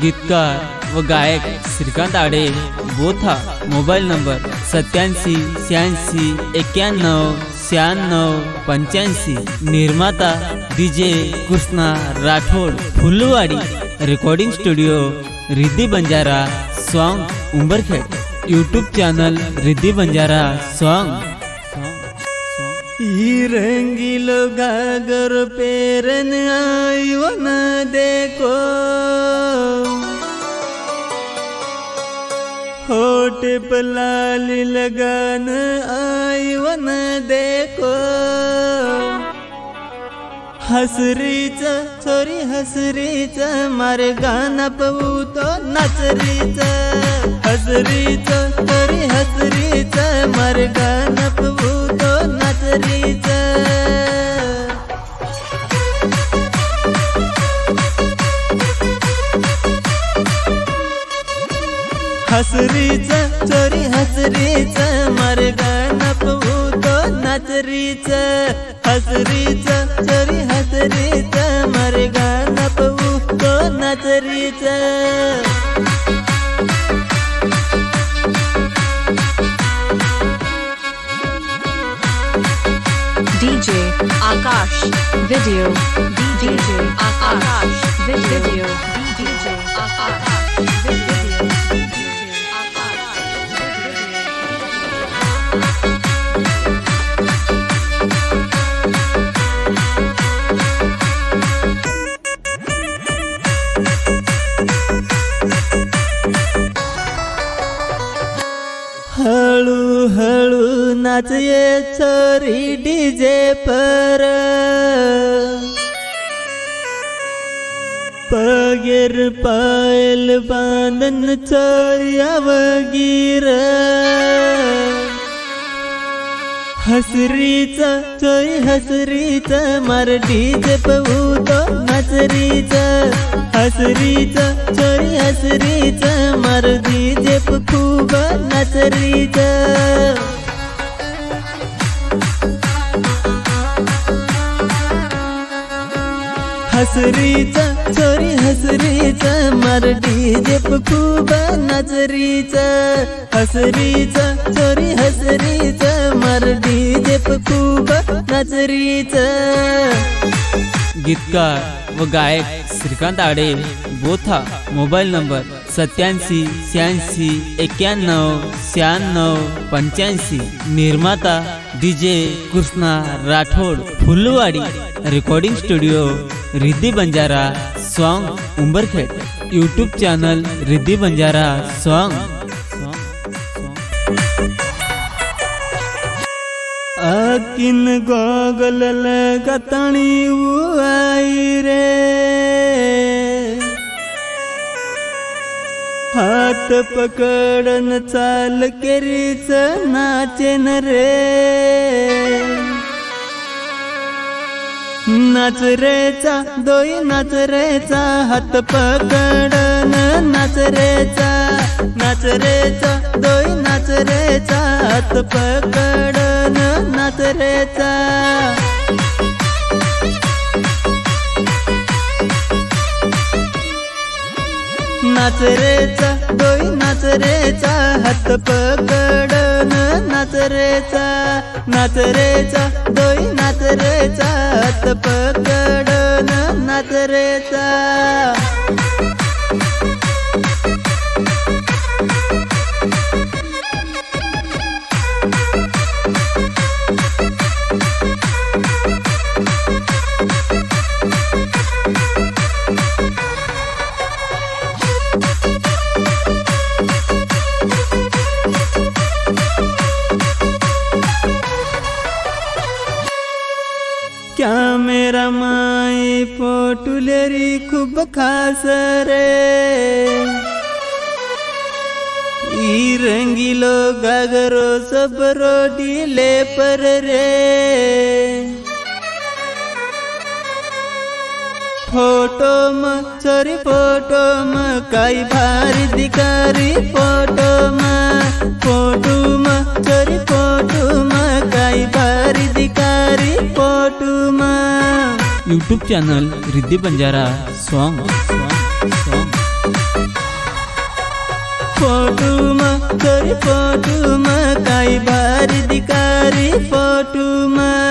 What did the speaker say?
गीतकार व गायक श्रीकांत आडे बोथा। Mobile number 87 86 91 96 85। निर्माता DJ Krishna Rathod Phulwadi. Recording studio Riddhi Banjara song Umbarkhed. YouTube channel Riddhi Banjara song. रंगीलो गागर पेरन आयो न देखो, होठ पे लाल लगान आयो न देखो। हसरीच छोरी हसरीच मारे गाना पवू तो नचरीच। हसरीच छोरी हसरीच मारे गाना पवू तो नचरीच। हसरीच छोरी हसरीच मारे गाना पवू तो नचरीच। हसरीच छोरी हसरीच मारे गाना पवू तो नचरीच। DJ Akash video, DJ Akash video, DJ Akash video, DJ हळू हळू नाचिए छोरी डीजे पर। पगेर पायल बांधन छोरिया वगीर। हसरीच छोरी हसरीच मार डीजे पवू तो नचरीच। हसरीच छोरी हसरीच मार डीजे पे खूब नचरीच। हसरीच छोरी हसरीच मार डीजे पे खूब नचरीच। हसरीच छोरी हसरीच मार डीजे पे खूब नचरीच। गीतकार व गायक श्रीकांत आडे बोथा। Mobile number 87 86 91 96 85। निर्माता DJ Krishna Rathod Phulwadi. Recording studio Riddhi Banjara song Umbarkhed. YouTube channel Riddhi Banjara song. आकिन गोगल लगतणी आई रे, हाथ पकडन चाल केरीच नाचेन रे। नाच रेचा दोई नाच रेचा हात पकडन नाच रेचा। नाच रेचा दोई नाच रेचा हात पकडन नाच रेचा। नाच रेचा दोई नाच रेचा हात पकडन नाच रेचा। नाच रेचा दोई नाच रेचा हात पकडन नाच रेचा। क्या मेरा माई पोटुलेरी खूब खास रे। ई रंगीलो गागरो सब रोडीले पर रे। फोटो म छोरी फोटो म काई भारी दिकारी। फोटो म फोटो म छोरी फोटो म काई भारी दिकारी। फोटो म YouTube channel Riddhi Banjara song. फोटोमा छोरी फोटोमा काई भारी दिकारी फोटोमा।